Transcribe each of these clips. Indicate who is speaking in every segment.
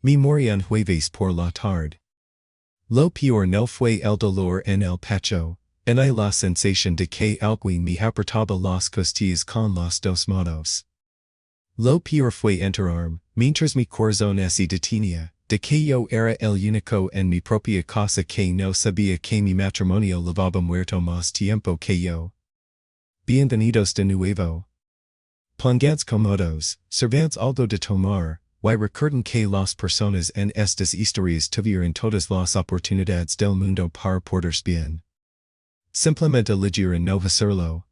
Speaker 1: Mi morí un jueves por la tarde. Lo peor no fue el dolor en el pecho, en la sensación de que alguien me apretaba las costillas con las dos manos. Lo peor fue enterarme, mientras mi corazón se detenía, de que yo era el único en mi propia casa que no sabía que mi matrimonio llevaba muerto más tiempo que yo. Bienvenidos de nuevo. Pongados cómodos, servaos algo de tomar, y recuerden que las personas en estas historias tuvieron todas las oportunidades del mundo para portarse bien. Simplemente eligieron no hacerlo.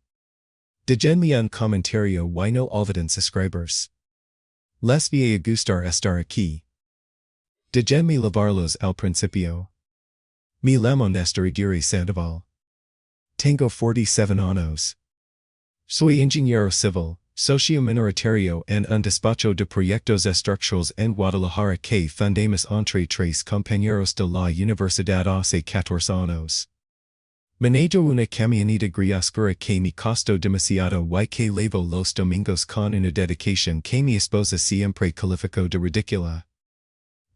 Speaker 1: Déjenme un comentario y no olviden suscribirse. Les voy a gustar estar aquí. Déjenme llevarlos al principio. Me llamo Néstor Aguirre Sandoval. Tengo 47 años. Soy ingeniero civil, socio minoritario en un despacho de proyectos estructurales en Guadalajara que fundamos entre tres compañeros de la universidad hace 14 años. Manejo una camioneta gris oscura que me costó demasiado y que levo los domingos con una dedicación que mi esposa siempre calificó de ridícula.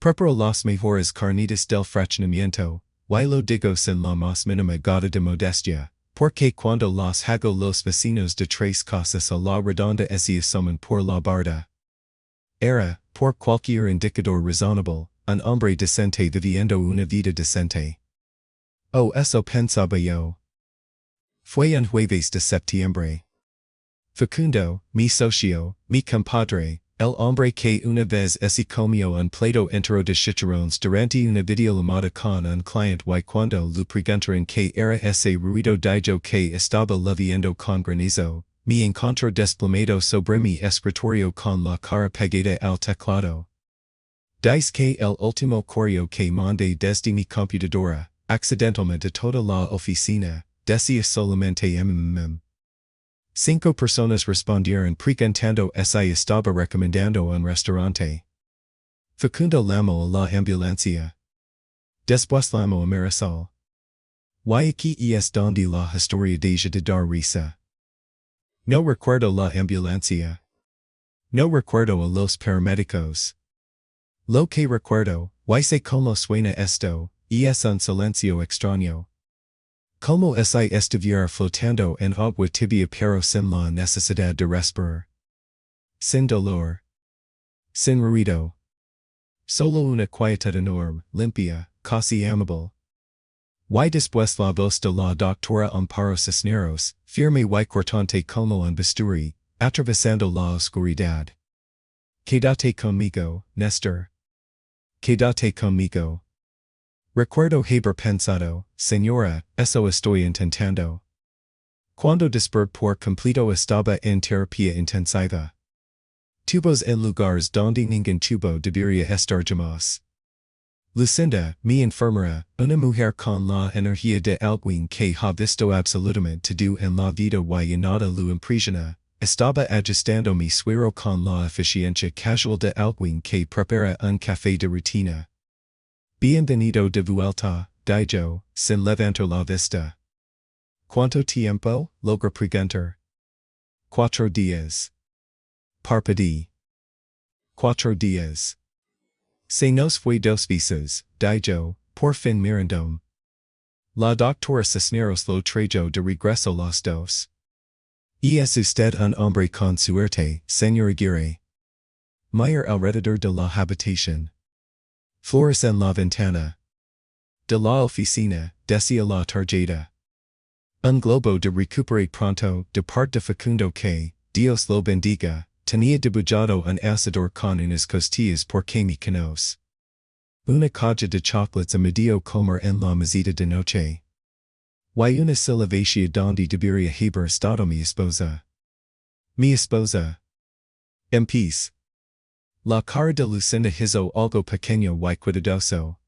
Speaker 1: Preparo las mejores carnitas del fraccionamiento, y lo digo sin la más mínima gota de modestia, porque cuando las hago los vecinos de tres casas a la redonda se asoman por la barda. Era, por cualquier indicador razonable, un hombre decente viviendo una vida decente. Oh, eso pensaba yo. Fue un jueves de septiembre. Facundo, mi socio, mi compadre, el hombre que una vez se comió un plato entero de chicharrones durante una videollamada con un cliente y cuando le preguntaron que era ese ruido dijo que estaba lloviendo con granizo, me encontró desplomado sobre mi escritorio con la cara pegada al teclado. Dice que el último correo que mandé desde mi computadora, accidentalmente toda la oficina, decía solamente mmm. 5 personas respondieron preguntando si estaba recomendando un restaurante. Facundo llamó a la ambulancia. Después llamó a Marisol. Y aquí es donde la historia deja de dar risa. No recuerdo la ambulancia. No recuerdo a los paramédicos. Lo que recuerdo, y sé cómo suena esto, y es un silencio extraño. Como si estuviera flotando en agua tibia pero sin la necesidad de respirar. Sin dolor. Sin ruido. Solo una quietud enorme, limpia, casi amable. Y después la voz de la doctora Amparo Cisneros, firme y cortante como un bisturi, atravesando la oscuridad. Quédate conmigo, Néstor. Quédate conmigo. Recuerdo haber pensado, señora, eso estoy intentando. Cuando desperté por completo estaba en terapia intensiva. Tubos en lugares donde ningún tubo debería estar jamás. Lucinda, mi enfermera, una mujer con la energía de alguien que ha visto absolutamente todo en la vida y nada lo impresiona, estaba ajustando mi suero con la eficiencia casual de alguien que prepara un café de rutina. Bienvenido de vuelta, dijo, sin levantar la vista. ¿Cuánto tiempo? Logra preguntar. 4 días. Parpadeé. 4 días. Se nos fue 2 veces, dijo, por fin mirándome. La doctora Cisneros lo trajo de regreso las 2. ¿Y es usted un hombre con suerte, señor Aguirre? Mire alrededor de la habitación. Flores en la ventana. De la oficina, decía la tarjeta. Un globo de recupere pronto, de parte de Facundo que, Dios lo bendiga, tenía dibujado un asador con unas costillas porque me conoce. Una caja de chocolates a medio comer en la mesita de noche. Y una silvacia donde debería haber estado mi esposa. Mi esposa. En peace. La cara de Lucinda hizo algo pequeño y cuidadoso.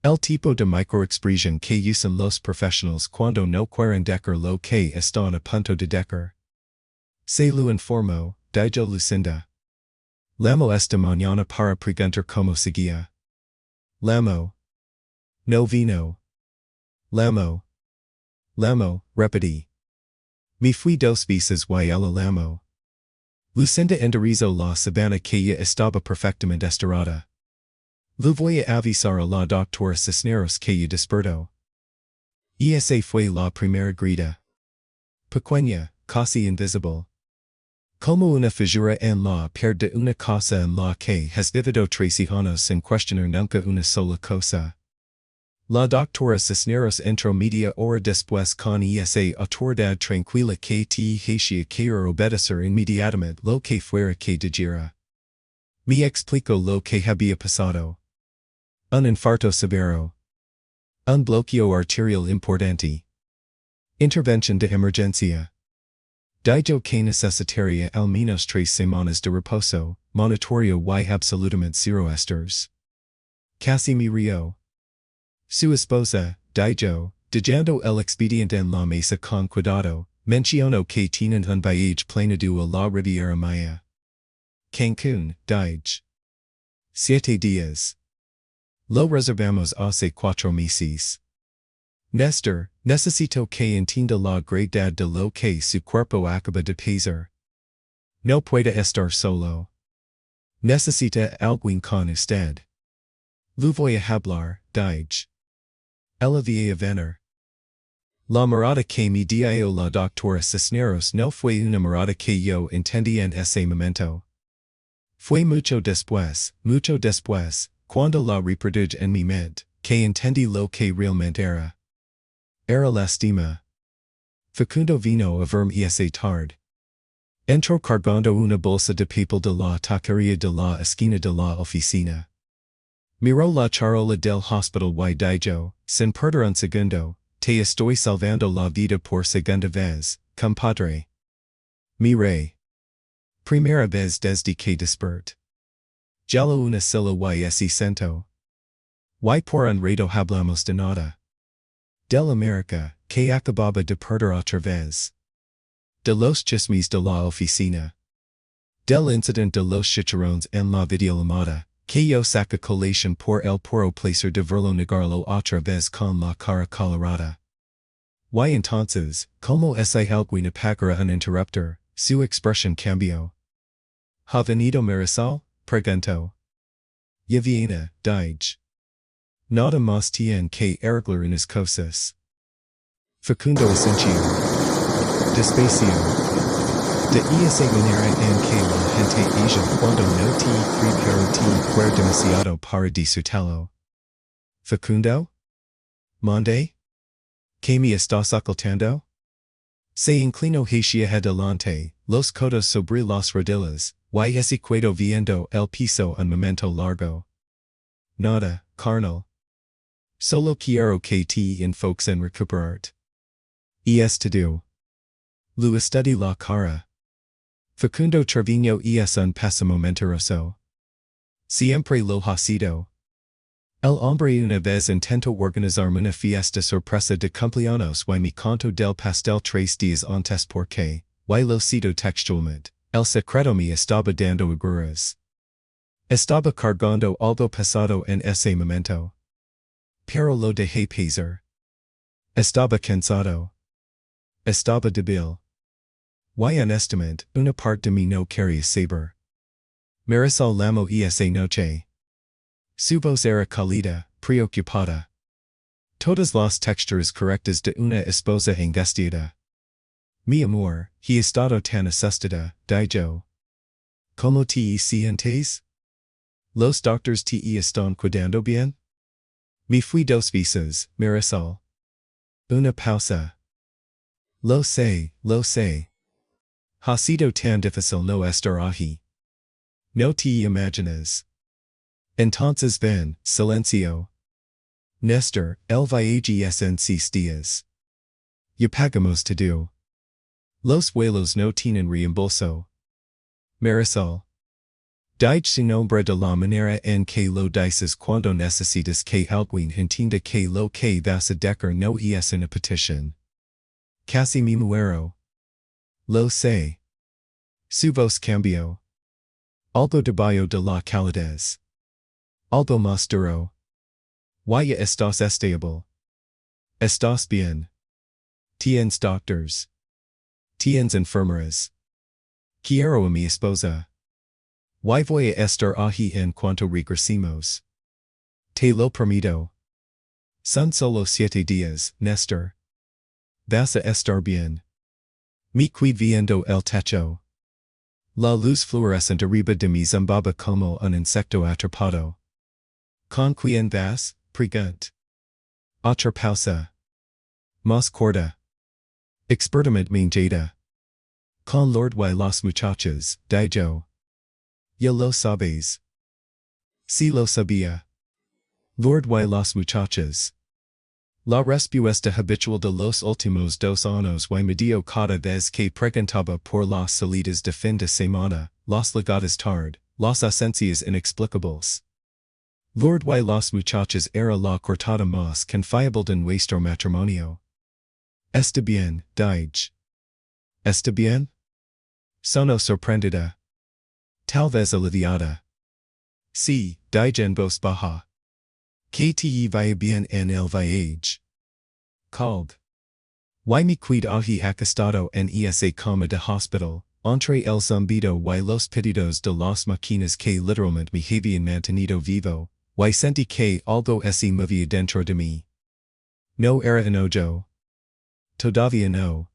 Speaker 1: El tipo de microexpresión que usan los profesionales cuando no quieren decir lo que están a punto de decir. Se lo informo, dijo Lucinda. Llamo esta mañana para preguntar cómo seguía. Llamo. No vino. Llamo. Repetí. Me fui 2 veces y ella llamo. Lucinda enderezó la sabana que ya estaba perfectamente estirada. Lo voy a avisar a la doctora Cisneros que ya despertó. Esa fue la primera grita. Pequeña, casi invisible. Como una figura en la pared de una casa en la que has vivido 13 años sin cuestionar nunca una sola cosa. La doctora Cisneros entró media hora después con esa autoridad tranquila que te hacía querer obedecer inmediatamente lo que fuera que dijera. Me explicó lo que había pasado. Un infarto severo. Un bloqueo arterial importante. Intervención de emergencia. Dijo que necesitaría al menos 3 semanas de reposo, monitorio y absolutamente cero estrés. Casi me río. Su esposa, dijo, dejando el expediente en la mesa con cuidado, mencionó que tienen un viaje planeado a la Riviera Maya. Cancún, dije. 7 días. Lo reservamos hace 4 meses. Nestor, necesito que entienda la gravedad de lo que su cuerpo acaba de pasar. No puede estar solo. Necesita alguien con usted. Lo voy a hablar, dije. Ella va a venir. La mirada que me dio la doctora Cisneros no fue una mirada que yo entendí en ese momento. Fue mucho después, cuando la reproduje en mi mente, que entendí lo que realmente era. Era lástima. Facundo vino a verme esa tarde. Entró cargando una bolsa de papel de la taquería de la esquina de la oficina. Miró la charola del hospital y dijo, sin perder un segundo, te estoy salvando la vida por segunda vez, compadre. Miré. Primera vez desde que desperté. Jalo una silla y ese sento. Y por un rato hablamos de nada. Del América, que acababa de perder otra vez. De los chismes de la oficina. Del incidente de los chicharrones en la videollamada, que yo saca colación por el puro placer de verlo negarlo otra vez con la cara colorada. Y entonces, como ese alguien apagará un interruptor, su expresión cambió. ¿Ha venido Marisol? Preguntó. Ya viene, dije. Nada más tiene que arreglar unas cosas. Facundo asintió. Despacio. De esa manera en que la gente age cuando no te prepara demasiado para disfrutarlo. Facundo? ¿Mande? ¿Qué me estás ocultando? Se inclinó hacia adelante, los codos sobre las rodillas, y se quedó viendo el piso un momento largo. Nada, carnal. Solo quiero que te enfoques en recuperarte. Y es todo. Lo estudié la cara. Facundo Trevino es un pésimo mentiroso. Siempre lo ha sido. El hombre una vez intentó organizar una fiesta sorpresa de cumpleaños y me contó del pastel 3 días antes porque, y lo cito textualmente, el secreto me estaba dando agruras. Estaba cargando algo pesado en ese momento. Pero lo dejé pasar. Estaba cansado. Estaba débil. Y honestamente, una parte de mí no quería saber. Marisol llamó esa noche. Su voz era cálida, preocupada. Todas las texturas correctas de una esposa angustiada. Mi amor, he estado tan asustada, dijo. ¿Cómo te sientes? ¿Los doctores te están cuidando bien? Me fui 2 veces, Marisol. Una pausa. Lo sé, lo sé. Ha sido tan difícil no estar allí. No te imaginas. Entonces ven, silencio. Nestor, el viaje es en 6 días. Ya pagamos todo. Los vuelos no tienen reembolso. Marisol. Dije sin nombre de la manera en que lo dices cuando necesitas que alguien entienda que lo que vas a decir no es una petición. Casi me muero. Lo sé. Su voz cambió. Algo debajo de la calidez. Algo más duro. Y ya estás estable. Estás bien. Tienes doctors. Tienes enfermeras. Quiero a mi esposa. Y voy a estar allí en cuanto regresemos. Te lo permito. Son solo 7 días, Nestor. Vas a estar bien. Me qued viendo el techo. La luz fluorescente arriba de mi zumbaba como un insecto atrapado. ¿Con quién vas? Pregunt. Otra pausa. Más corta. Expertamente manjada. Con Lord y los muchachos, dijo. Ya lo sabes. Sí lo sabía. Lord y los muchachos. La respuesta habitual de los últimos 2 años y medio cada vez que preguntaba por las salidas de fin de semana, las llegadas tarde, las ausencias inexplicables. Lord y los muchachos era la cortada más confiable de nuestro matrimonio. Está bien, dije. Está bien? Sono sorprendida. Tal vez aliviada. Sí, dije en voz baja. Que te vaya bien en el viaje. Called. Y me qued allí acostado en esa cama de hospital, entre el zumbido y los pedidos de las máquinas que literalmente me habían mantenido vivo, y sentí que algo se movía dentro de mí. No era enojo. Todavía no.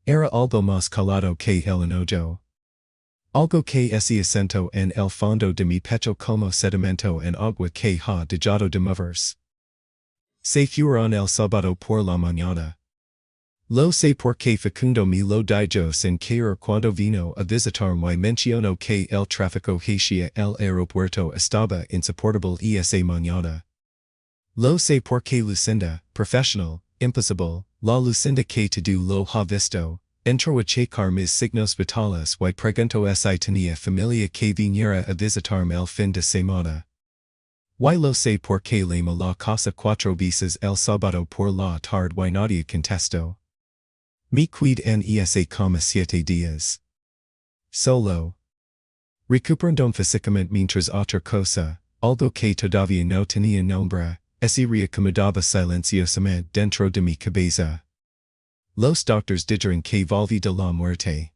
Speaker 1: Era algo más calado que el enojo. Algo que se asentó en el fondo de mi pecho como sedimento en agua que ha dejado de moverse. Se fueron el sábado por la mañana. Lo sé porque Facundo me lo dijo sin caer cuando vino a visitarme y mencionó que el tráfico hacia el aeropuerto estaba insoportable esa mañana. Lo sé porque Lucinda, professional, imposible, la Lucinda que todo lo ha visto, entró a checar mis signos vitales y preguntó si tenía familia que viniera a visitarme el fin de semana. Y lo sé porque llamé la casa 4 veces el sábado por la tarde y nadie contestó. Me qued en esa cama 7 días. Solo. Recuperando físicamente mientras otra cosa, algo que todavía no tenía nombre, se reacomodaba silenciosamente dentro de mi cabeza. Los doctores dijeron que volví de la muerte.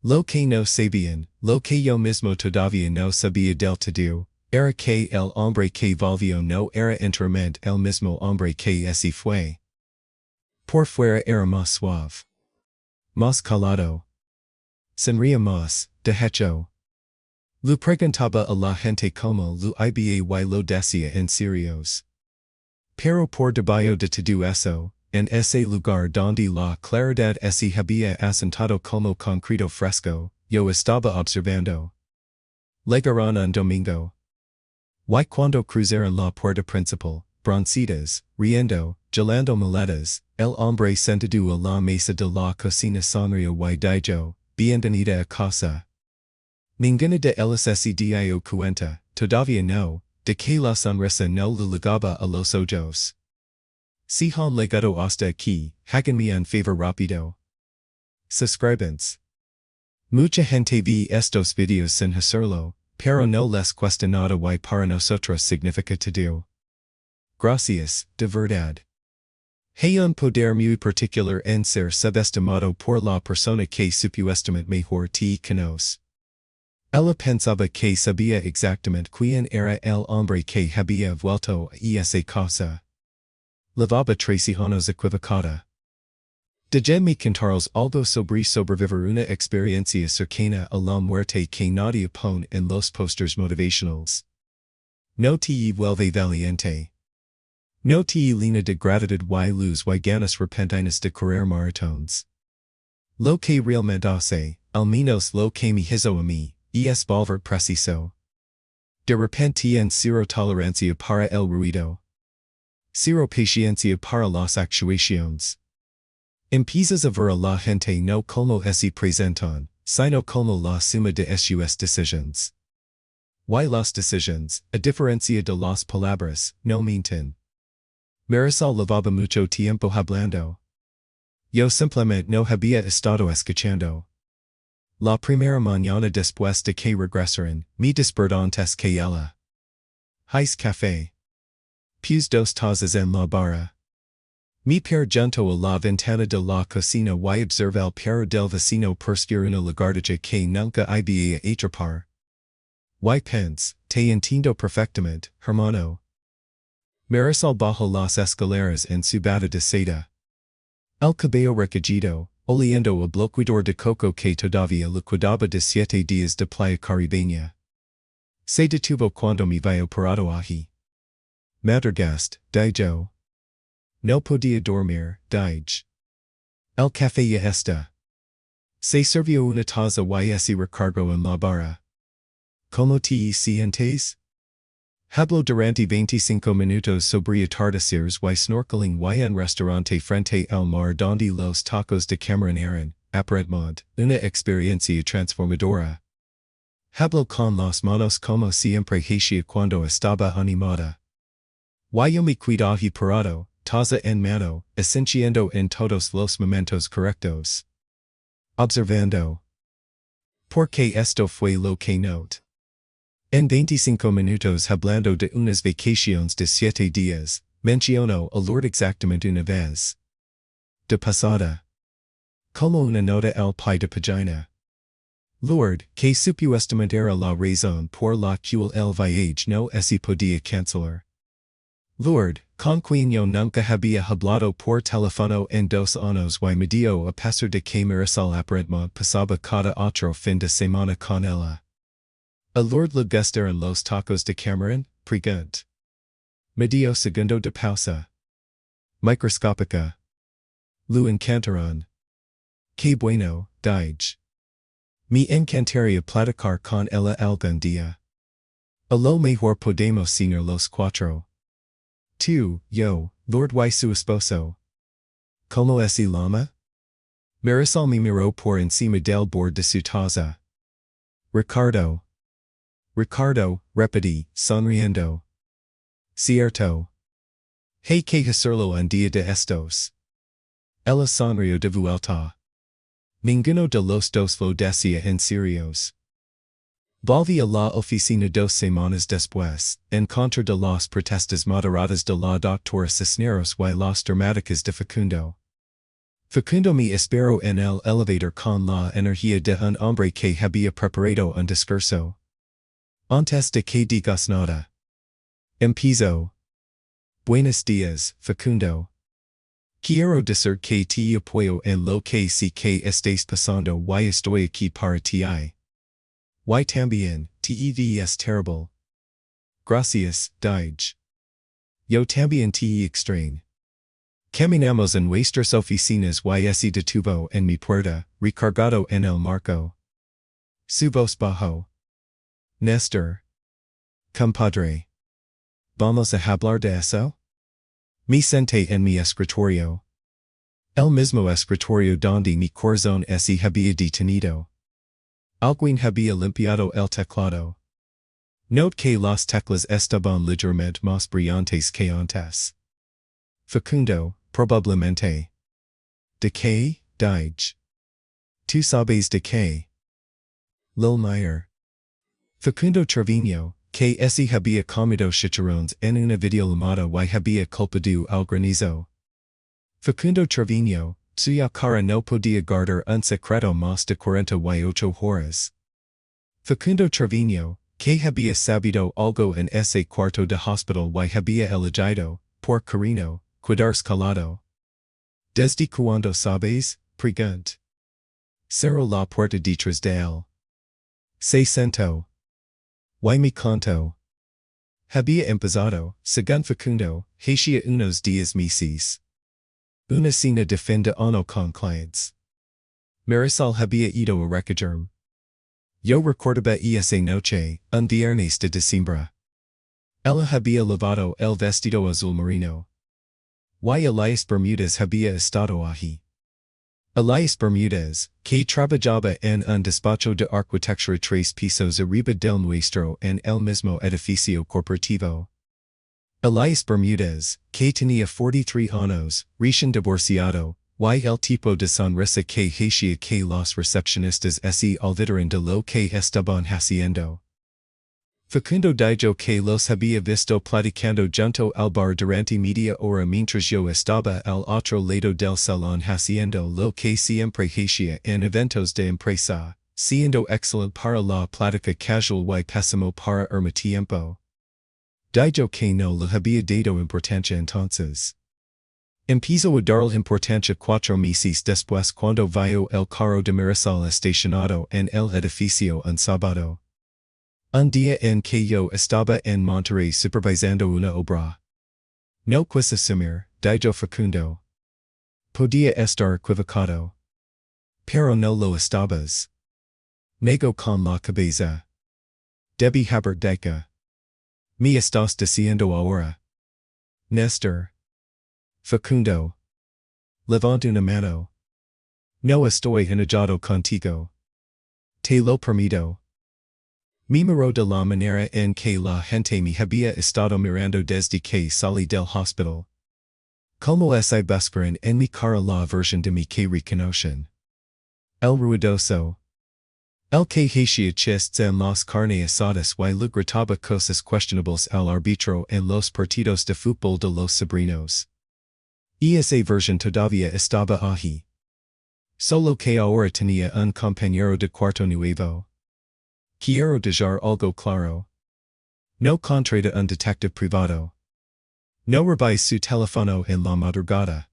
Speaker 1: Lo que no sabían, lo que yo mismo todavía no sabía del todo, era que el hombre que volvió no era enteramente el mismo hombre que se fue. Por fuera era más suave. Más calado. Sonría más, de hecho. Lo preguntaba a la gente como lo iba y lo decía en serios. Pero por debajo de todo eso, en ese lugar donde la claridad se había asentado como concreto fresco, yo estaba observando. Llegaron un domingo. Y cuando cruzaron la puerta principal, broncitas, riendo, gelando maletas, el hombre sentado a la mesa de la cocina sonrió y dijo, bienvenida a casa. Ninguna de ellas se dio cuenta, todavía no, de que la sonrisa no le llegaba a los ojos. Si han llegado hasta aquí, háganme un favor rápido. Suscríbanse. Mucha gente ve estos videos sin hacerlo, pero no les cuesta nada y para nosotros significa todo. Gracias, de verdad. Hay un poder muy particular en ser subestimado por la persona que supuestamente mejor te conoce. Ella pensaba que sabía exactamente quién era el hombre que había vuelto a esa casa. Levaba traiciones equivocada. Déjenme contaros algo sobre sobrevivir una experiencia cercana a la muerte que nadie pone en los posters motivationals. No te vuelve valiente. No te llena de gratitud y luz y ganas repentinas de correr maratones. Lo que realmente hace, al menos lo que me hizo a mí, es volver preciso. De repente en cero tolerancia para el ruido. Cero paciencia para las actuaciones. Empiezas a ver a la gente no como se presentan, sino como la suma de sus decisions. Y las decisions, a diferencia de las palabras, no mienten. Marisol llevaba mucho tiempo hablando. Yo simplemente no había estado escuchando. La primera mañana después de que regresaron, me despertó antes que ella. Hice café. Puse 2 tazas en la barra. Me per junto a la ventana de la cocina y observé el perro del vecino perseguir una lagartija que nunca iba a atrapar. Y pense, te entiendo perfectamente, hermano, Marisol bajo las escaleras en subada de seda. El cabello recogido, oliendo el bloqueador de coco que todavía le quedaba de 7 días de playa caribeña. Se detuvo cuando me vio parado allí. Madrugast, dijo. No podía dormir, dije. El café ya está. Se sirvió una taza y se recargó en la barra. ¿Cómo te sientes? Habló durante 25 minutos sobre atardeceres y snorkeling y en restaurante frente al mar donde los tacos de camarón eran, aparentemente, una experiencia transformadora. Habló con las manos como siempre hacía cuando estaba animada. Y yo me quedé parado, taza en mano, asintiendo en todos los momentos correctos. Observando. Porque esto fue lo que noté. En 25 minutos hablando de unas vacaciones de 7 días, mencionó a Lord exactamente una vez. De pasada. Como una nota al pie de pagina. Lord, que supuestamente era la razón por la cual el viaje no se podía cancelar. Lord, con quien yo nunca había hablado por teléfono en 2 años y medio a pesar de que Marisol aparentemente pasaba cada otro fin de semana con ella. A Lord le gustaron los tacos de camarón, pregunt. Medio segundo de pausa. Microscópica. Lu encantaron. Que bueno, dije. Me encantaría platicar con ella algún día. A lo mejor podemos cenar los 4. Tú, yo, Lord y su esposo. ¿Cómo es el llama? Marisol me miró por encima del borde de su taza. Ricardo. Ricardo, repetí, sonriendo. Cierto. Hay que hacerlo un día de estos. Ella sonrió de vuelta. Ninguno de los dos lo decía en serios. Volví a la oficina 2 semanas después, en contra de las protestas moderadas de la doctora Cisneros y las dramáticas de Facundo. Facundo me esperó en el elevador con la energía de un hombre que había preparado un discurso. Antes de que digas nada. Empiezo. Buenos días, Facundo. Quiero decir que te apoyo en lo que sí que estés pasando y estoy aquí para ti. Y también, te es terrible. Gracias, dije. Yo también te extraño. Caminamos en nuestras oficinas y se detuvo en mi puerta, recargado en el marco. Su voz bajó. Néstor. Compadre. ¿Vamos a hablar de eso? Me senté en mi escritorio. El mismo escritorio donde mi corazón se había detenido. Alguien había limpiado el teclado. Note que las teclas estaban ligeramente más brillantes que antes. Facundo, probablemente. ¿De qué? Dije. ¿Tú sabes de qué? Lil Meyer. Facundo Trevino, que se había comido chicharrones en una videollamada y había culpado al granizo. Facundo Trevino, suya cara no podía guardar un secreto más de 48 horas. Facundo Trevino, que había sabido algo en ese cuarto de hospital y había elegido, por cariño, quedarse calado. ¿Desde cuándo sabes? Pregunt. Cerró la puerta detrás de él. Se sentó. Y me contó. Había empezado, según Facundo, hacía unos 10 meses. Una cena de fin de año con clientes. Marisol había ido a recogerme. Yo recordaba esa noche, un viernes de diciembre. Ella había lavado el vestido azul marino. Y Elias Bermúdez había estado allí. Elias Bermúdez, que trabajaba en un despacho de arquitectura 3 pisos arriba del nuestro en el mismo edificio corporativo. Elias Bermúdez, que tenía 43 años, recién divorciado, y el tipo de sonrisa que hacía que los recepcionistas se olvidaran de lo que estaban haciendo. Facundo dijo que los había visto platicando junto al bar durante media hora mientras yo estaba al otro lado del salón haciendo lo que siempre hacía en eventos de empresa, siendo excelente para la plática casual y pésimo para mi tiempo. Dijo que no le había dado importancia entonces. Empezó a darle importancia 4 meses después cuando vio el carro de Marisol estacionado en el edificio un sábado. Un día en que yo estaba en Monterrey supervisando una obra. No quise asumir, dijo Facundo. Podía estar equivocado. Pero no lo estabas. Negó con la cabeza. Debí haber dicho. Me estás diciendo ahora. Néstor. Facundo. Levanta una mano. No estoy enojado contigo. Te lo permito. Me miró de la manera en que la gente me había estado mirando desde que salí del hospital. Como esa buscaran en mi cara la version de mi que reconocen. El ruidoso. El que hacía chistes en las carnes asadas y le gritaba cosas questionables al árbitro en los partidos de fútbol de los sobrinos. Y esa version todavía estaba ahí. Solo que ahora tenía un compañero de cuarto nuevo. Quiero dejar algo claro. No contrata un detective privado. No robáis su teléfono en la madrugada.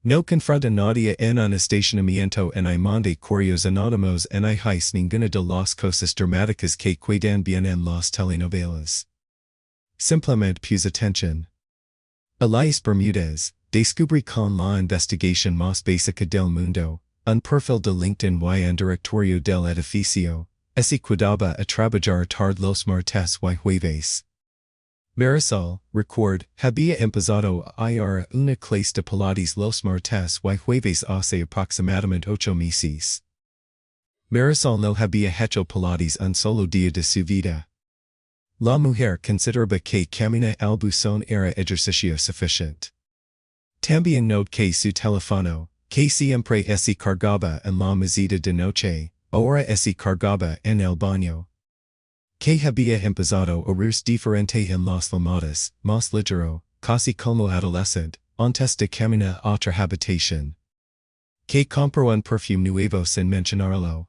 Speaker 1: No confronta nadie en un estacionamiento en mande correos anónimos en hais ninguna de las cosas dramáticas que quedan bien en las telenovelas. Simplemente puse atención. Elias Bermúdez, descubrí con la investigación más básica del mundo, un perfil de LinkedIn y un directorio del edificio. Se cuidaba a trabajar tarde los martes y jueves. Marisol, record, había empezado a ir a una clase de pilates los martes y jueves hace aproximadamente 8 meses. Marisol no había hecho pilates un solo día de su vida. La mujer consideraba que caminar al buzón era ejercicio suficiente. También notó que su teléfono, que siempre se cargaba en la mesita de noche, ahora se cargaba en el baño. Que había empezado a oírse diferente en las llamadas, más ligero, casi como adolescente, antes de caminar a otra habitación. Que compró un perfume nuevo sin mencionarlo.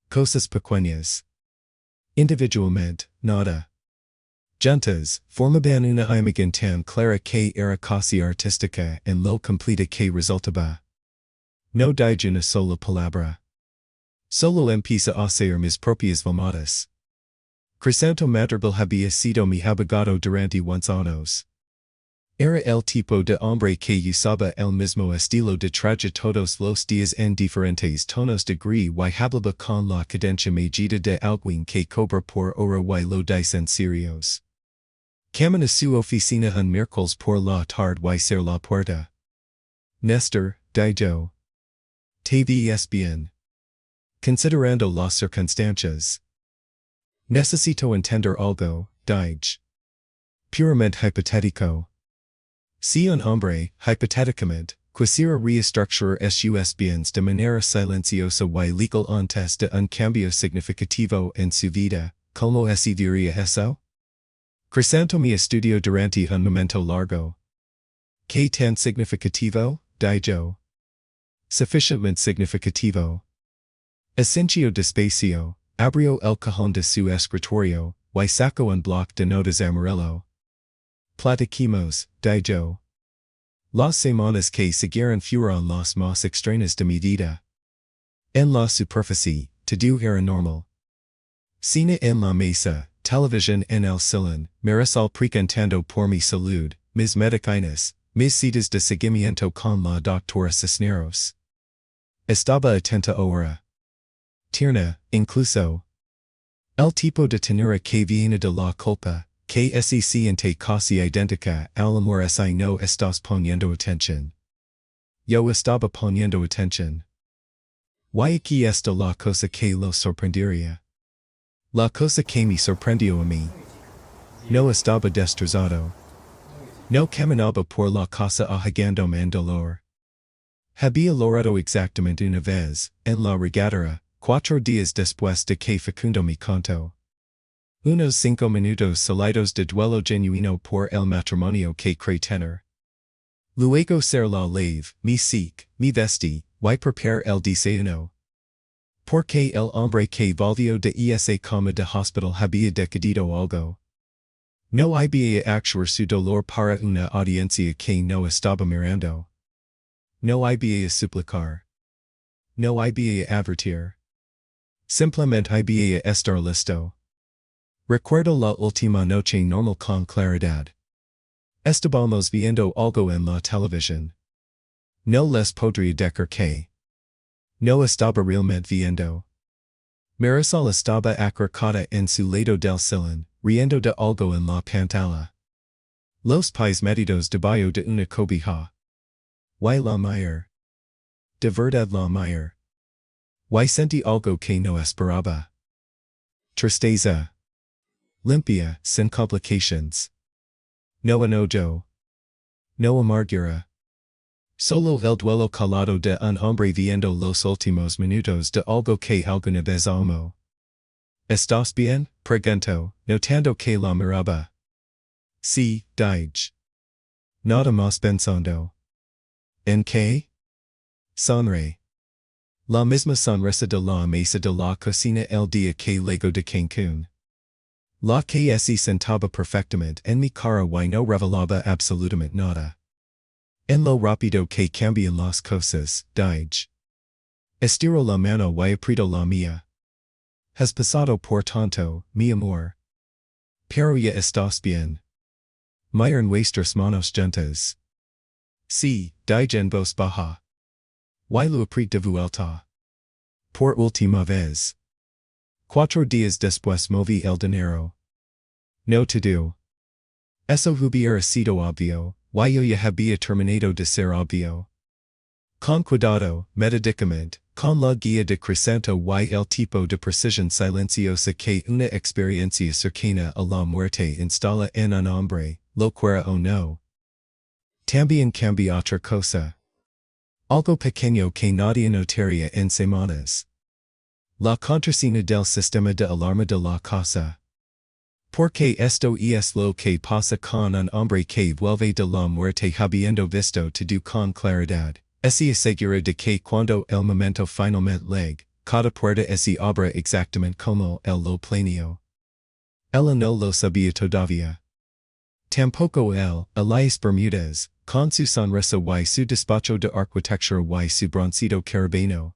Speaker 1: Cosas pequeñas. Individualmente, nada. Juntas, formaban una imagen tan clara que era casi artística en lo completa que resultaba. No dije una sola palabra. Solo empieza a hacer mis propias llamadas. Crisanto Madrigal había sido mi abogado durante unos años. Era el tipo de hombre que usaba el mismo estilo de traje todos los días en diferentes tonos de gris y hablaba con la cadencia medida de alguien que cobra por hora y lo dicen serios. Camina su oficina un miércoles por la tarde y cerró la puerta. Néstor, dijo. Te ves bien. Considerando las circunstancias. Necesito entender algo, dije. Puramente hipotético. Si un hombre, hipotéticamente, quisiera reestructurar sus bienes de manera silenciosa y legal antes de un cambio significativo en su vida, ¿cómo se diría eso? Crisanto mi estudio durante un momento largo. ¿Qué tan significativo? Dijo. Suficientemente significativo. Ascencio despacio. Abrió el cajón de su escritorio, y sacó un bloc de notas amarillo. Platiquimos, dijo. Las semanas que siguieron fueron las más extrañas de mi vida. En la superficie, todo era normal. Cine en la mesa, televisión en el salón, Marisol preguntando por mi salud, mis medicinas, mis citas de seguimiento con la doctora Cisneros. Estaba atenta ahora. Tierna, incluso. El tipo de tenura que viene de la culpa, que se siente casi idéntica al amor si no estás poniendo atención. Yo estaba poniendo atención. Y aquí está la cosa que lo sorprendería. La cosa que me sorprendió a mí. No estaba destrozado. No caminaba por la casa ahogándome en dolor. Había logrado exactamente una vez, en la regadera, 4 días después de que Facundo me contó. Unos 5 minutos salidos de duelo genuino por el matrimonio que cree tener. Luego ser la lave, mi seek, mi vestí, y prepare el desayuno. Porque el hombre que volvió de esa cama de hospital había decidido algo. No iba actuar su dolor para una audiencia que no estaba mirando. No iba a suplicar. No iba a advertir. Simplemente iba a estar listo. Recuerdo la última noche normal con claridad. Estábamos viendo algo en la televisión. No les podría decir que. No estaba realmente viendo. Marisol estaba acurrucada en su lado del sillón, riendo de algo en la pantalla. Los pies metidos debajo de una cobija. Y la mujer. De verdad la mujer. Y sentí algo que no esperaba. Tristeza. Limpia, sin complications. No enojo. No amargura. Solo el duelo calado de un hombre viendo los últimos minutos de algo que alguna vez amó. ¿Estás bien? Preguntó, notando que la miraba. Sí, dije. Nada más pensando. ¿En qué? Sonre. La misma sonrisa de la mesa de la cocina el día que llegó de Cancún. La que se sentaba perfectamente en mi cara y no revelaba absolutamente nada. En lo rápido que cambian las cosas, dije. Estiro la mano y aprieto la mía. Has pasado por tanto, mi amor. Pero ya estás bien. Miren nuestras manos juntas. Sí, dije en voz baja. Y lo aprieto de vuelta. Por última vez. 4 días después moví el dinero. No todo. Eso hubiera sido obvio, y yo ya había terminado de ser obvio. Con cuidado, medicament, con la guía de crecimiento y el tipo de precisión silenciosa que una experiencia cercana a la muerte instala en un hombre, lo quiera o no. También cambia otra cosa. Algo pequeño que nadie notaría en semanas. La contraseña del sistema de alarma de la casa. Porque esto es lo que pasa con un hombre que vuelve de la muerte habiendo visto todo con claridad. Se asegura de que cuando el momento finalmente llegue, cada puerta se abra exactamente como él lo planeó. Ella no lo sabía todavía. Tampoco él, Elias Bermúdez, con su sonrisa y su despacho de arquitectura y su broncito carabino.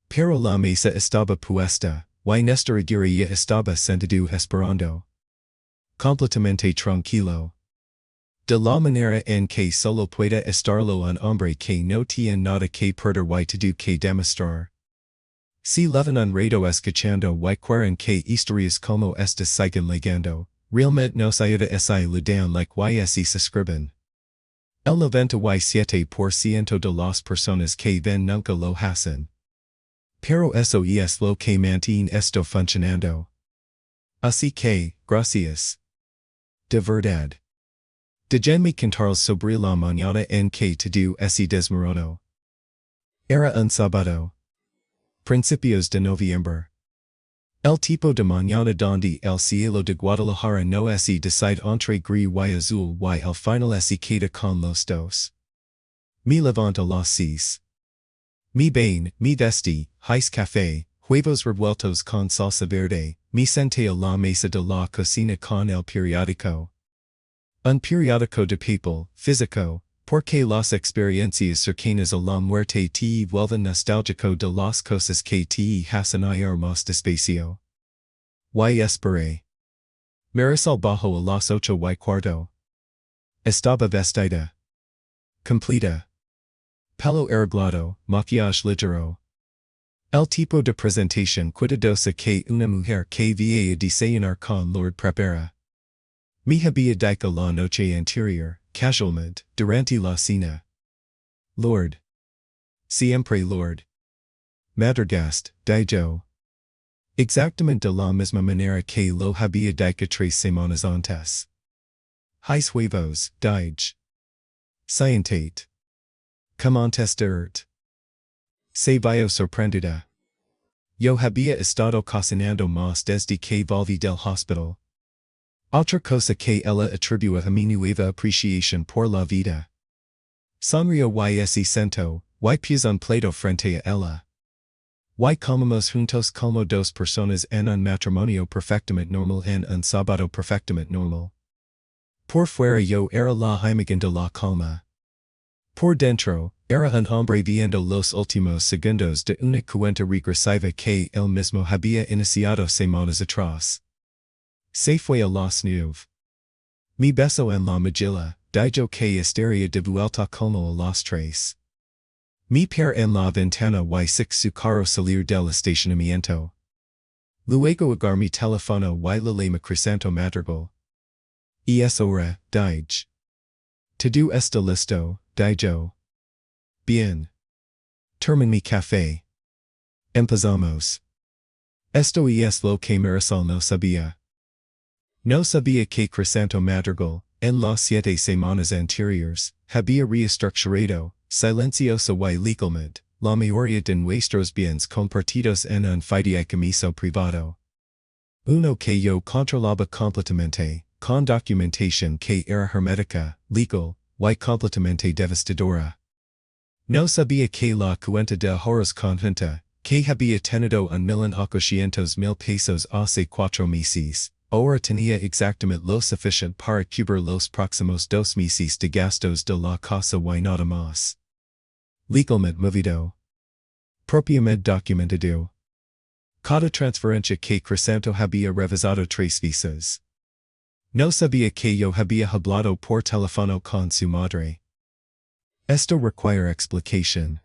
Speaker 1: Pero la mesa estaba puesta, y nuestra guía ya estaba sentado esperando. Completamente tranquilo. De la manera en que solo puede estarlo un hombre que no tiene nada que perder y todo que demostrar. Si levan un rato escuchando y quieren que historias como esta sigan llegando, realmente nos ayuda si le dan like y si se suscriben. El 97% de las personas que ven nunca lo hacen. Pero eso es lo que mantiene esto funcionando. Así que, gracias. De verdad. Déjenme contaros sobre la mañana en que todo se desmoronó. Era un sábado. Principios de noviembre. El tipo de mañana donde el cielo de Guadalajara no se decide entre gris y azul y el final se queda con los dos. Me levanto las 6. Me baño, me vestí, hice café, huevos revueltos con salsa verde, me senté a la mesa de la cocina con el periódico. Un periódico de people, físico, porque las experiencias cercanas a la muerte te vuelven nostálgico de las cosas que te hacen ir más despacio. Y esperé. Marisol bajó a las 8:15. Estaba vestida. Completa. Pelo arreglado, maquillaje ligero. El tipo de presentación cuidadosa que una mujer que viene a desayunar con Lord prepara. Me había dicho la noche anterior, casualmente, durante la cena. Lord. Siempre Lord. Madrigast, dijo. Exactamente de la misma manera que lo había dicho 3 semanas antes. Hice huevos, dije. Siéntate. Contestarte. Se vio sorprendida. Yo había estado cocinando más desde que volví del hospital. Otra cosa que ella atribuyó a mi nueva apreciación por la vida. Sonrió y se sentó, y puso un plato frente a ella. Y comimos juntos como dos personas en un matrimonio perfectamente normal en un sábado perfectamente normal. Por fuera yo era la imagen de la calma. Por dentro, era un hombre viendo los últimos segundos de una cuenta regresiva que él mismo había iniciado semanas atrás. Se fue a las nubes. Mi beso en la mejilla, dijo que estaría de vuelta como a las 3. Mi per en la ventana y su carro salir del estacionamiento. Luego agar mi teléfono y la lema crescento madrigal. Y es hora, dije. Todo está listo, dijo. Bien. Termin mi café. Empezamos. Esto es lo que Marisol no sabía. No sabía que crescento madrigal, en las 7 semanas anteriores, había reestructurado, silencioso y legalmente, la mayoría de nuestros bienes compartidos en un fideicomiso privado. Uno que yo controlaba completamente, con documentación que era hermética, legal, y completamente devastadora. No sabía que la cuenta de ahorros conjunta, que había tenido $1,800,000 pesos hace 4 meses, ahora tenía exactamente lo suficiente para cubrir los próximos 2 meses de gastos de la casa y nada más. Legalmente movido. Propiamente documentado. Cada transferencia que Crescento había revisado 3 veces. No sabía que yo había hablado por teléfono con su madre. Esto requiere explicación.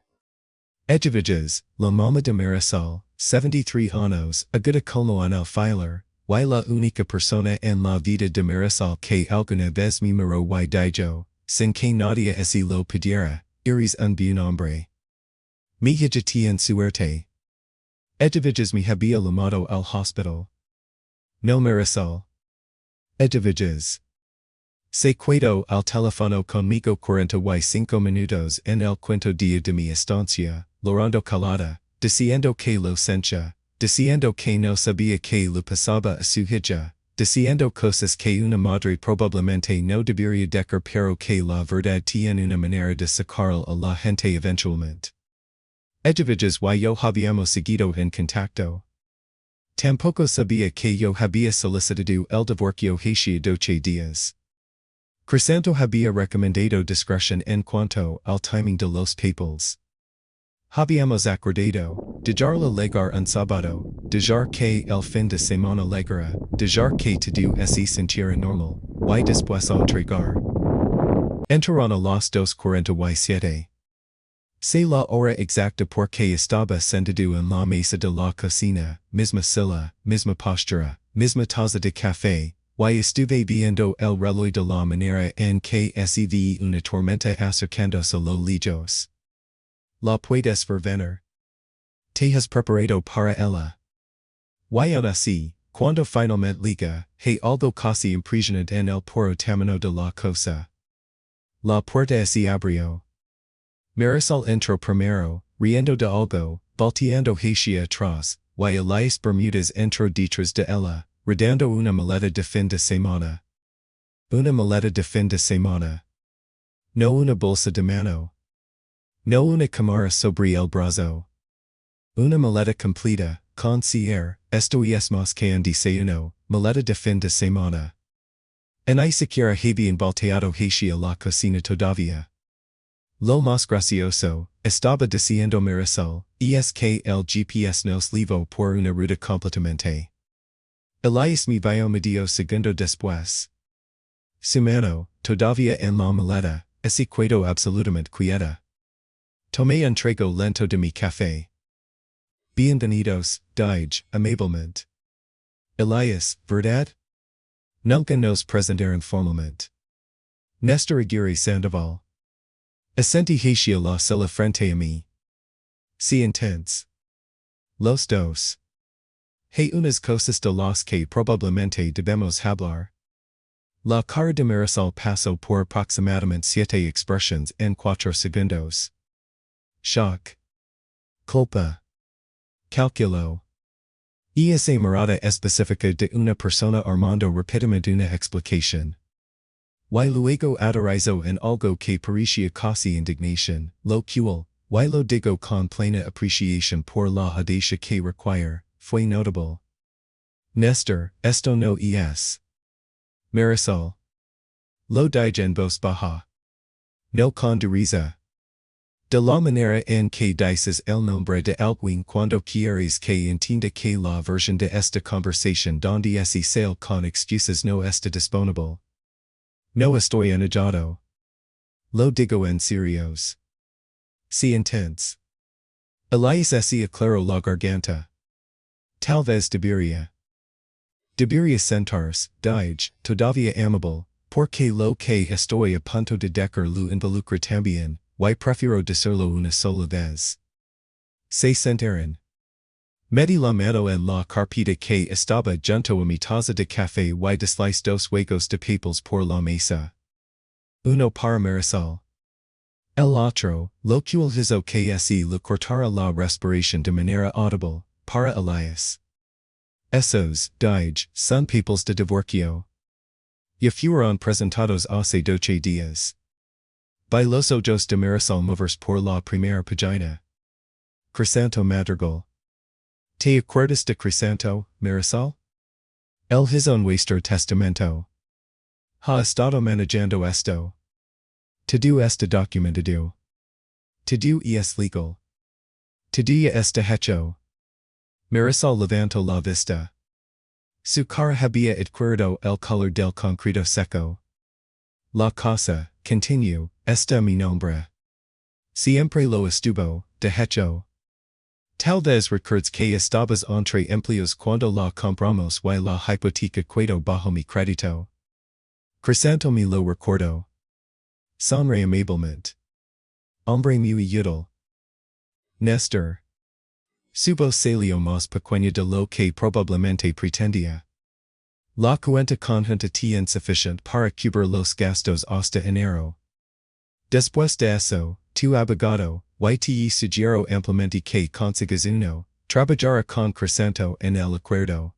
Speaker 1: Ediviges, la mamá de Marisol, 73 años, aguda como en el filer, y la única persona en la vida de Marisol que alguna vez me miró y dijo, sin que nadie así lo pidiera, eres un buen hombre. Mi hija tiene suerte. Ediviges me había llamado al hospital. No Marisol. Ediviges. Se quedó al teléfono conmigo 45 minutos en el quinto día de mi estancia, llorando calada, diciendo que lo sentía, diciendo que no sabía que le pasaba a su hija, diciendo cosas que una madre probablemente no debería decir pero que la verdad tiene una manera de sacar a la gente eventualmente. Ediviges y yo habíamos seguido en contacto. Tampoco sabía que yo había solicitado el divorcio hacía 12 días. Crescento había recomendado discreción en cuanto al timing de los papeles. Habíamos acordado, dejarla llegar un sábado, dejar que el fin de semana llegara, dejar que todo se sintiera normal, y después entregar. Entraron a las 2:47. Sé la hora exacta porque estaba sentado en la mesa de la cocina, misma silla, misma postura, misma taza de café, y estuve viendo el reloj de la manera en que se vi una tormenta acercándose a lo lejos. La puedes ver. Te has preparado para ella. Y aún así, cuando finalmente llega, he algo casi impresionante en el puro tamaño de la cosa. La puerta se abrió. Marisol entró primero, riendo de algo, volteando hacia atrás, y Elias Bermúdez entró detrás de ella, redando una maleta de fin de semana. Una maleta de fin de semana. No una bolsa de mano. No una cámara sobre el brazo. Una maleta completa, con cierre, esto es más que un desayuno, maleta de fin de semana. En ni siquiera habían volteado hacia la cocina todavía. Lo más gracioso, estaba diciendo Marisol, es que el GPS nos llevó por una ruta completamente. Elias me vio medio segundo después. Su mano, todavía en la maleta, se quedó absolutamente quieta. Tomé un trago lento de mi café. Bienvenidos, dije, amablemente. Elias, ¿verdad? Nunca nos presentaron formalmente. Néstor Aguirre Sandoval. Asentí hacia la silla frente a mí. Si intense. Los dos. Hay unas cosas de las que probablemente debemos hablar. La cara de Marisol pasó por aproximadamente 7 expresiones en 4 segundos. Shock. Culpa. Cálculo. Esa mirada específica de una persona armando rápidamente una explicación. Y luego aterrizó en algo que parecía casi indignación, lo cual, y lo digo con plena apreciación por la audacia que requiere, fue notable. Néstor, esto no es. Marisol. Lo dije en voz baja. No con de risa. De la manera en que dices el nombre de alguien cuando quieres que entienda que la versión de esta conversación donde ese sale con excusas no está disponible. No estoy enojado. Lo digo en serios. Si intense. Elias se aclaró la garganta. Tal vez debería sentarse, dije, todavía amable, porque lo que estoy a punto de decir lo involucra también, y prefiero decirlo una sola vez. Se sentaron. Metí la mano en la carpeta que estaba junto a mi taza de café y deslizé dos huevos de papels por la mesa. Uno para Marisol. El otro, lo cual hizo que le cortara la respiración de manera audible, para Elias. Esos, dije, son papels de divorcio. Ya fueron presentados hace 12 días. By los ojos de Marisol movers por la primera página. Crisanto Madrigal. ¿Te acuerdas de Crisanto, Marisol? El hizo nuestro testamento. Ha estado manejando esto. Todo está documentado. Todo es legal. Todo ya está hecho. Marisol levantó la vista. Su cara había adquirido el color del concreto seco. La casa, continuó, está mi nombre. Siempre lo estuvo, de hecho. Tal vez recuerdes que estabas entre empleos cuando la compramos y la hipoteca quedó bajo mi crédito. Crisanto me lo recordó. Sonre amablemente. Hombre muy útil. Nestor. Su voz salió más pequeña de lo que probablemente pretendía. La cuenta conjunta tiene suficiente para cubrir los gastos hasta enero. Después de eso, tu abogado, y te sugiero ampliamente que consigas uno, trabajará con Crisanto en el acuerdo.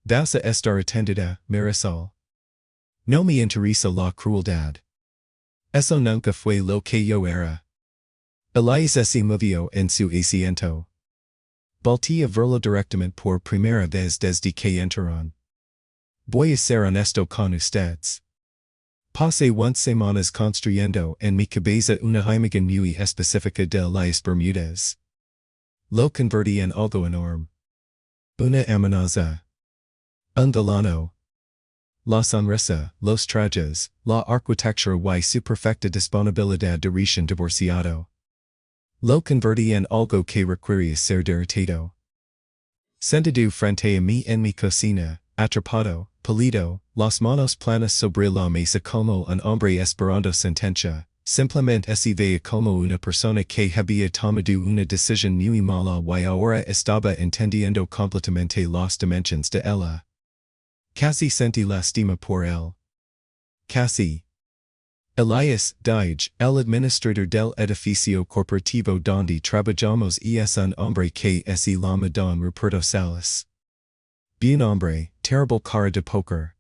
Speaker 1: Vas a estar atendida, Marisol. No me interesa la crueldad. Eso nunca fue lo que yo era. Elias se movió en su asiento. Voltea a verlo directamente por primera vez desde que entraron. Voy a ser honesto con ustedes. Pasé unas semanas construyendo en mi cabeza una imagen muy específica de Elias Bermúdez. Lo convertí en algo enorme. Una amenaza. Un villano. La sonrisa, los trajes, la arquitectura y su perfecta disponibilidad de recién divorciado. Lo convertí en algo que requería ser derrotado. Sentado frente a mí en mi cocina, atrapado, pálido, las manos planas sobre la mesa como un hombre esperando sentencia, simplemente se veía como una persona que había tomado una decisión muy mala y ahora estaba entendiendo completamente las dimensiones de ella. Casi sentí lástima por él. Casi. Elias, dije, el administrador del edificio corporativo donde trabajamos es un hombre que se llama Don Ruperto Salas. Bien hombre, terrible cara de póker.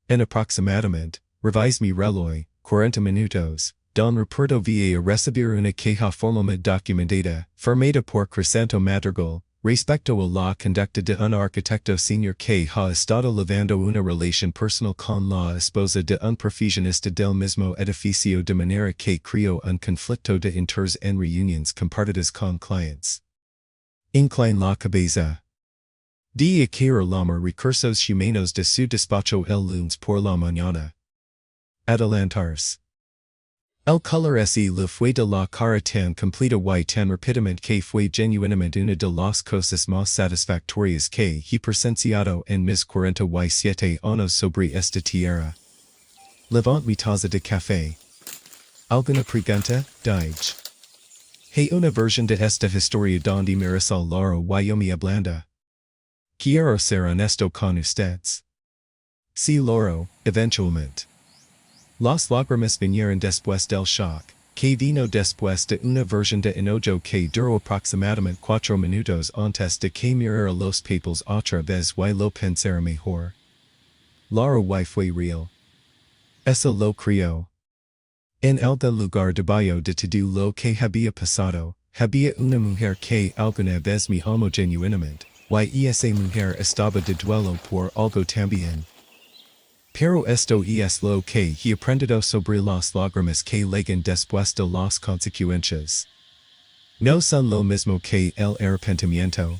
Speaker 1: En aproximadamente, revise mi reloj, 40 minutos, Don Ruperto va a recibir una queja formalmente documentada, firmada por Crisanto Madrigal, respecto a la conducta de un arquitecto senior que ha estado llevando una relación personal con la esposa de un profesionista del mismo edificio de manera que creó un conflicto de interés en reuniones compartidas con clientes. Incline la cabeza. De adquirir los recursos humanos de su despacho el lunes por la mañana. Adelantarse. El color le fue de la cara tan completa y tan rápidamente que fue genuinamente una de las cosas más satisfactorias que he presenciado en mis 47 años sobre esta tierra. Levant mi taza de café. ¿Alguna pregunta? Dije. Hay una versión de esta historia donde Marisol Lara y me ablanda. Quiero ser honesto con ustedes. Sí loro, eventualmente. Las lágrimas vinieron después del shock, que vino después de una versión de enojo que duró aproximadamente 4 minutos antes de que mirara los papeles otra vez y lo pensara mejor. Lara y fue real. Eso lo creo. En el del lugar de bayo de todo lo que había pasado, había una mujer que alguna vez me amó genuinamente, y esa mujer estaba de duelo por algo también. Pero esto es lo que he aprendido sobre las lágrimas que llegan después de las consecuencias. No son lo mismo que el arrepentimiento.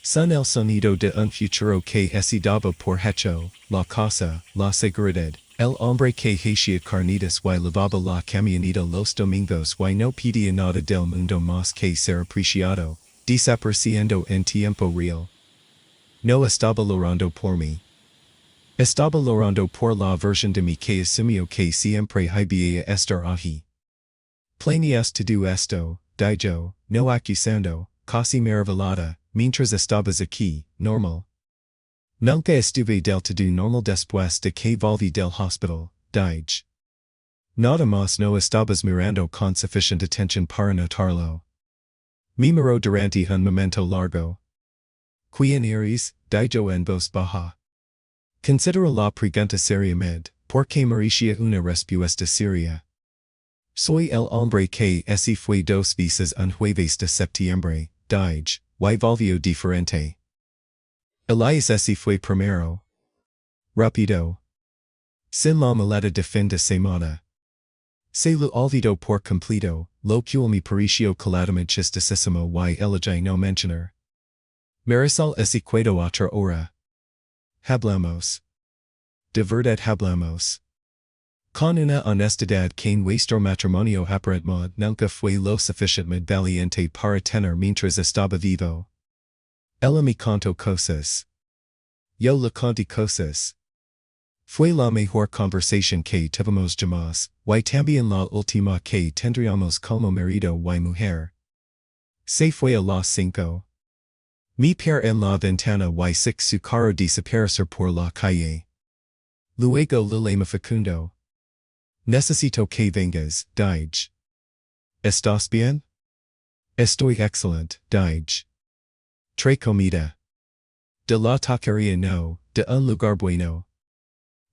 Speaker 1: Son el sonido de un futuro que es dado por hecho, la casa, la seguridad, el hombre que hacía carnitas y lavaba la camioneta los domingos y no pedía nada del mundo más que ser apreciado, desapareciendo en tiempo real. No estaba llorando por mí. Estaba llorando por la versión de mí que asumió que siempre había estar ahí. Planeas todo esto, dijo, no acusando, casi maravillada, mientras estabas aquí, normal. Nunca estuve del todo normal después de que volví del hospital, dije. Nada más no estabas mirando con suficiente atención para notarlo. Me miró durante un momento largo. ¿Quién eres? Dijo en voz baja. Considera la pregunta seriamente, porque merecía una respuesta seria. Soy el hombre que se fue 2 veces un jueves de septiembre, dije, y volvió diferente. Elias se fue primero. Rápido. Sin la maleta de fin de semana. Se lo olvidó por completo, lo cual me pareció claramente chistosísimo y elegí no mencionar. Marisol quedó otra hora. Hablamos. De verdad hablamos. Con una honestidad que nuestro matrimonio aparentemente nunca fue lo suficientemente valiente para tener mientras estaba vivo. Ella me contó cosas. Yo le conté cosas. Fue la mejor conversación que tuvimos jamás, y también la última que tendríamos como marido y mujer. Se fue a las 5. Mi pie en la ventana y su carro desaparecer por la calle. Luego le llamé Facundo. Necesito que vengas, dije. ¿Estás bien? Estoy excelente, dije. Trae comida. De la taquería no, de un lugar bueno.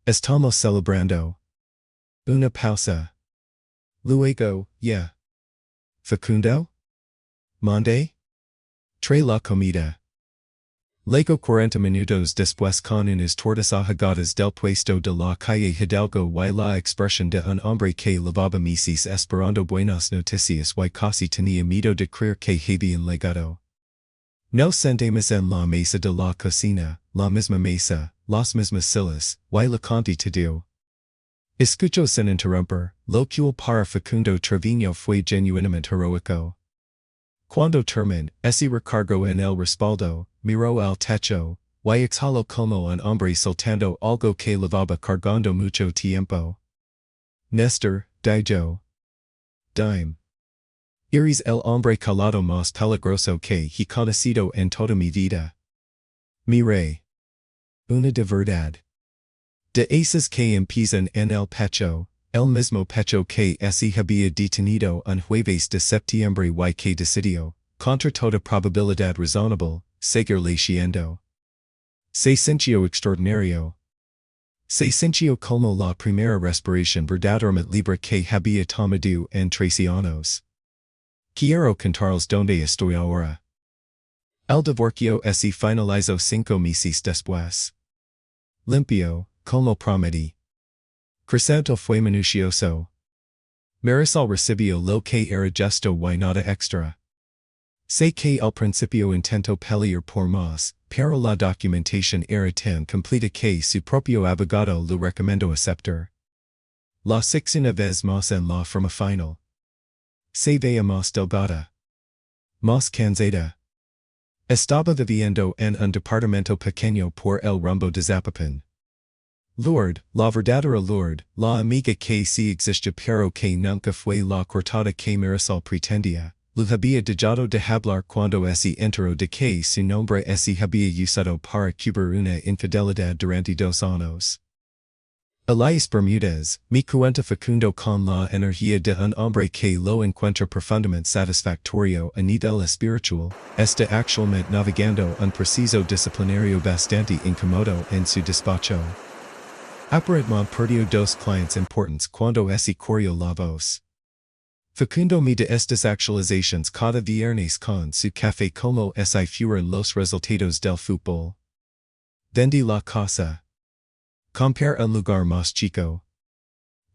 Speaker 1: Estamos celebrando. Una pausa. Luego, yeah. Facundo? Mande? Trae la comida. Luego 40 minutos después con unas tortas ahogadas del puesto de la calle Hidalgo y la expresión de un hombre que lavaba meses esperando buenas noticias y casi tenía miedo de creer que habían llegado. Nos sentamos en la mesa de la cocina, la misma mesa, las mismas sillas, y le conté todo. Escuchó sin interrumpir, lo cual para Facundo Trevino fue genuinamente heroico. Cuando terminó, recargó en el respaldo, miró al techo, y exhaló como un hombre soltando algo que llevaba cargando mucho tiempo. Néstor, dijo. Dime. Eres el hombre calado más peligroso que he conocido en toda mi vida. Miré. Una de verdad. De esas que empiezan en el pecho, el mismo pecho que se había detenido un jueves de septiembre y que decidió, contra toda probabilidad razonable, seguir leyendo. Se sintió extraordinario. Se sintió como la primera respiración verdaderamente libre que había tomado en 13 años. Quiero contaros donde estoy ahora. El divorcio se finalizó 5 meses después. Limpio, como prometí. Crescento fue minucioso. Marisol recibió lo que era justo y nada extra. Sé que al principio intentó pelear por más, pero la documentación era tan completa que su propio abogado lo recomendó aceptar. La una vez más en la firma final. Se veía más delgada. Más cansada. Estaba viviendo en un departamento pequeño por el rumbo de Zapopan. Lord, la verdadera Lord, la amiga que sí existe pero que nunca fue la cortada que Marisol pretendía, lo había dejado de hablar cuando se enteró de que su nombre se había usado para cubrir una infidelidad durante 2 años. Elias Bermúdez, me cuenta Facundo con la energía de un hombre que lo encuentra profundamente satisfactorio a nivel espiritual, está actualmente navegando un proceso disciplinario bastante incómodo en su despacho. Aparentemente perdió 2 clientes importantes cuando se corrió la voz. Facundo me da estas actualizaciones cada viernes con su café como si fueran los resultados del fútbol. Vendí la casa. Compare un lugar más chico.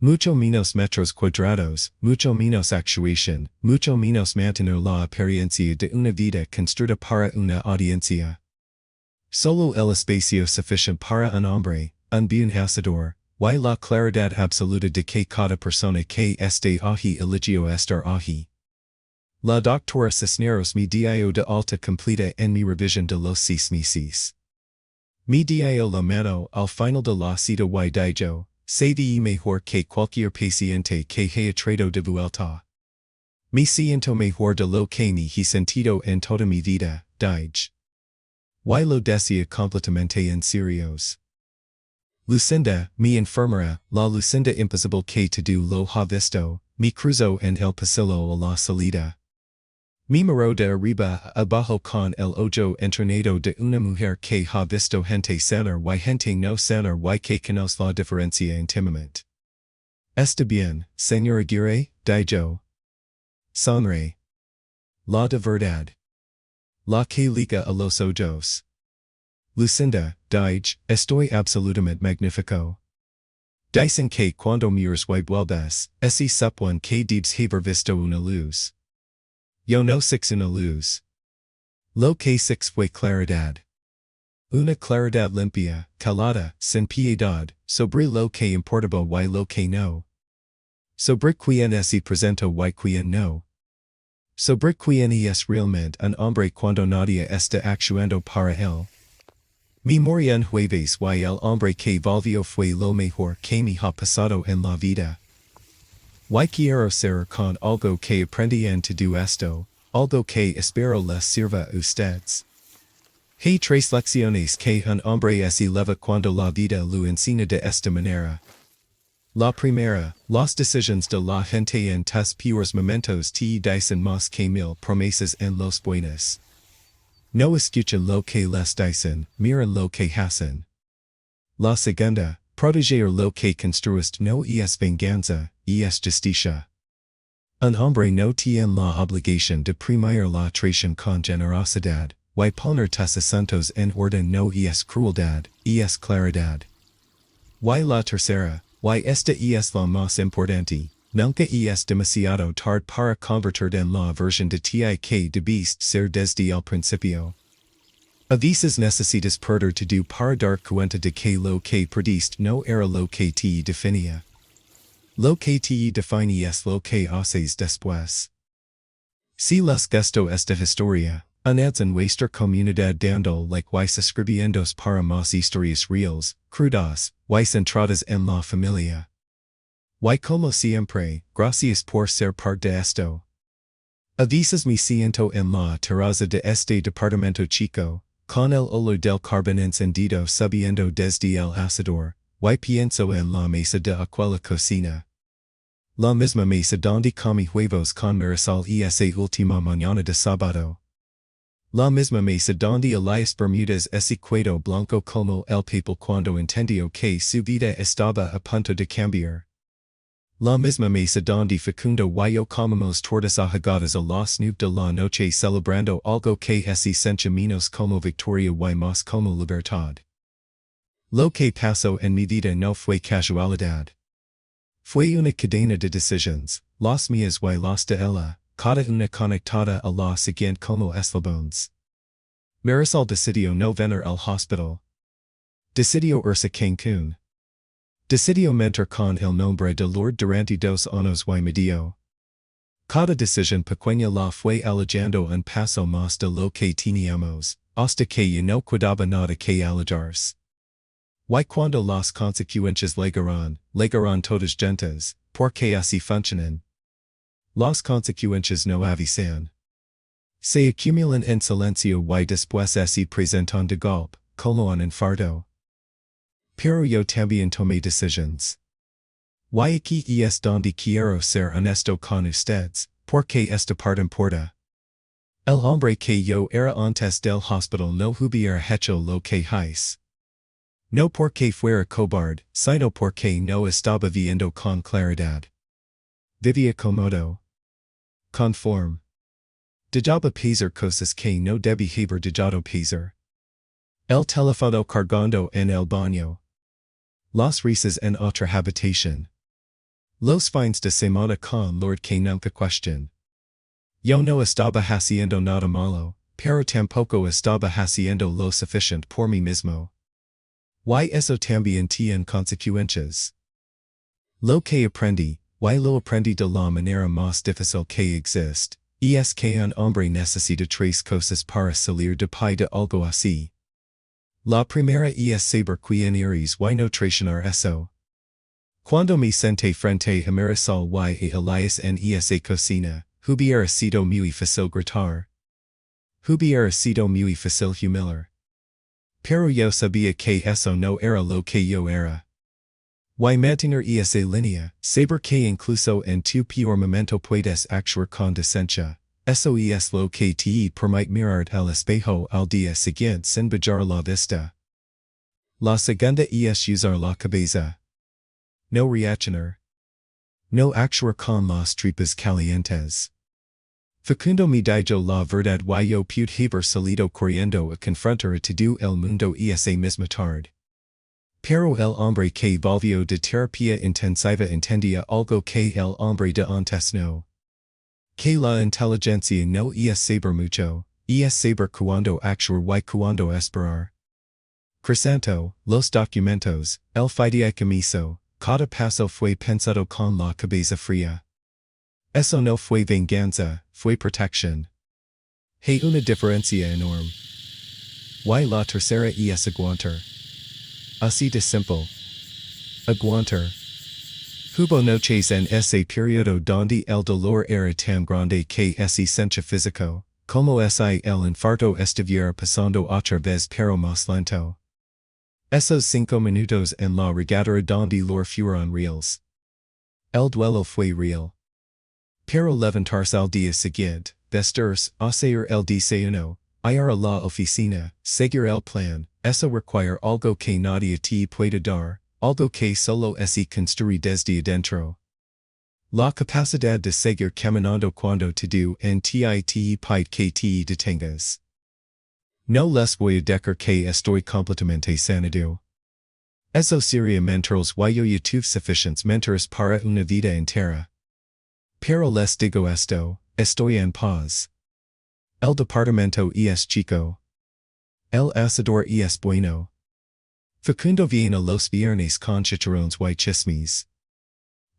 Speaker 1: Mucho menos metros cuadrados, mucho menos actuación, mucho menos mantener la apariencia de una vida construida para una audiencia. Solo el espacio suficiente para un hombre, un bien hacedor, y la claridad absoluta de que cada persona que esté allí eligió estar allí. La doctora Cisneros me dio de alta completa en mi revisión de los 6 meses. Me dio la mano al final de la cita y dijo, se vi mejor que cualquier paciente que haya traído de vuelta. Me siento mejor de lo que me he sentido en toda mi vida, dije. Y lo decía completamente en serios. Lucinda, mi enfermera, la Lucinda imposible que todo lo ha visto, me cruzó en el pasillo a la salida. Me miró de arriba a abajo con el ojo entrenado de una mujer que ha visto gente sanar y gente no sanar y que conoce la diferencia íntimamente. Está bien, señora Aguirre, dijo. Sonre. La de verdad. La que liga a los ojos. Lucinda, dije, estoy absolutamente magnífico. Dicen que cuando miras y vuelves, ese supone que debes haber visto una luz. Yo no six una luz. Lo que six fue claridad. Una claridad limpia, calada, sin piedad, sobre lo que importaba y lo que no. Sobre quien se presentó y quien no. Sobre quien es realmente un hombre cuando nadie está actuando para él. Me morí un jueves y el hombre que volvió fue lo mejor que me ha pasado en la vida. Y quiero ser con algo que aprendí en todo esto, algo que espero les sirva a ustedes. Hay 3 lecciones que un hombre se lleva cuando la vida lo enseña de esta manera. La primera, las decisiones de la gente en tus peores momentos te dicen más que 1000 promesas en los buenos. No escuchan lo que les dicen, miran lo que hacen. La segunda, proteger lo que construiste no es venganza, es justicia. Un hombre no tiene la obligación de premiar la traición con generosidad, y poner tus asuntos en orden no es crueldad, es claridad. Y la tercera, y esta es la más importante, nunca es demasiado tarde para convertir en la versión de ti que debiste ser desde el principio. A veces necesitas perder todo para dar cuenta de que lo que perdiste no era lo que te definía. Lo que te define es lo que haces después. Si les gustó esta historia, uned's en nuestra comunidad dando like y suscribiéndose para más historias reales, crudas, y centradas en la familia. Y como siempre, gracias por ser parte de esto. A veces me siento en la terraza de este departamento chico, con el olor del carbón encendido subiendo desde el asador, y pienso en la mesa de aquella cocina. La misma mesa donde comí huevos con Marisol esa última mañana de sábado. La misma mesa donde Elias Bermúdez ese cuello blanco como el papel cuando entendió que su vida estaba a punto de cambiar. La misma mesa donde Facundo y yo comemos tortas ahogadas a las 9 de la noche celebrando algo que es sencha menos como victoria y más como libertad. Lo que pasó en mi vida no fue casualidad. Fue una cadena de decisiones, las mías y las de ella, cada una conectada a la siguiente como eslabones. Marisol decidió no venir al hospital. Decidió irse a Cancún. Decidió mentir con el nombre de Lord durante 2 años y medio. Cada decisión pequeña la fue eligiendo un paso más de lo que teníamos, hasta que ya no quedaba nada que elegirse. Y cuando las consecuencias llegaron todas juntas, porque así funcionan. Las consecuencias no avisan. Se acumulan en silencio y después se presentan de golpe, como un infarto. Pero yo también tomé decisiones. Y aquí es donde quiero ser honesto con ustedes, porque esta parte importa. El hombre que yo era antes del hospital no hubiera hecho lo que hice. No porque fuera cobarde, sino porque no estaba viendo con claridad. Vivía cómodo. Conforme. Dejaba pasar cosas que no debí haber dejado pasar. El teléfono cargando en el baño. Las risas en otra habitación. Los fines de semana con Lord que nunca question. Yo no estaba haciendo nada malo, pero tampoco estaba haciendo lo suficiente por mí mismo. Y eso también tiene consecuencias. Lo que aprendí, y lo aprendí de la manera más difícil que existe, y es que un hombre necesita tres cosas para salir de algo así. La primera es saber quién eres y no traicionar eso. Cuando me senté frente a Marisol y a Elias en esa cocina, hubiera sido muy fácil gritar. Hubiera sido muy fácil humillar. Pero yo sabía que eso no era lo que yo era. Y mantener esa línea, saber que incluso en tu peor momento puedes actuar con decencia, eso es lo que te permite mirar al espejo al día siguiente sin bajar la vista. La segunda es usar la cabeza. No reaccionar. No actuar con las tripas calientes. Facundo me dijo la verdad y yo pude haber salido corriendo a confrontar a todo el mundo esa misma tarde. Pero el hombre que volvió de terapia intensiva entendía algo que el hombre de antes no. Que la inteligencia no es saber mucho, es saber cuándo actuar y cuándo esperar. Crisanto, los documentos, el fideicomiso, cada paso fue pensado con la cabeza fría. Eso no fue venganza, fue protección. Hay una diferencia enorme. Y la tercera es aguantar. Así de simple. Aguantar. Hubo noches en ese periodo donde el dolor era tan grande que ese sencha físico, como si el infarto estuviera pasando otra vez pero más lento. Esos 5 minutos en la regadera donde los fueron reales. El duelo fue real. Pero levantarse al día siguiente, vestirse, hacer el desayuno, ir a la oficina, seguir el plan, eso requiere algo que nadie te puede dar, algo que solo se construye desde adentro. La capacidad de seguir caminando cuando todo en ti te pide que te detengas. No les voy a decir que estoy completamente sanado. Eso sería mentales y yo tuve suficientes mentiras para una vida entera. Pero les digo esto, estoy en paz. El departamento es chico. El asador es bueno. Facundo viene los viernes con chicharrones y chismes.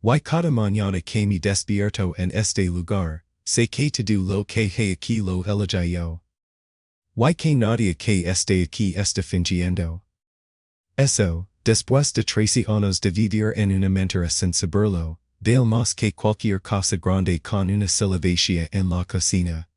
Speaker 1: Y cada mañana que me despierto en este lugar, sé que todo lo que hay aquí lo elegí yo. Y que nadie que esté aquí está fingiendo. Eso, después de 13 años de vivir en una mentira sin saberlo, vale más que cualquier cosa grande con una sola vacía en la cocina.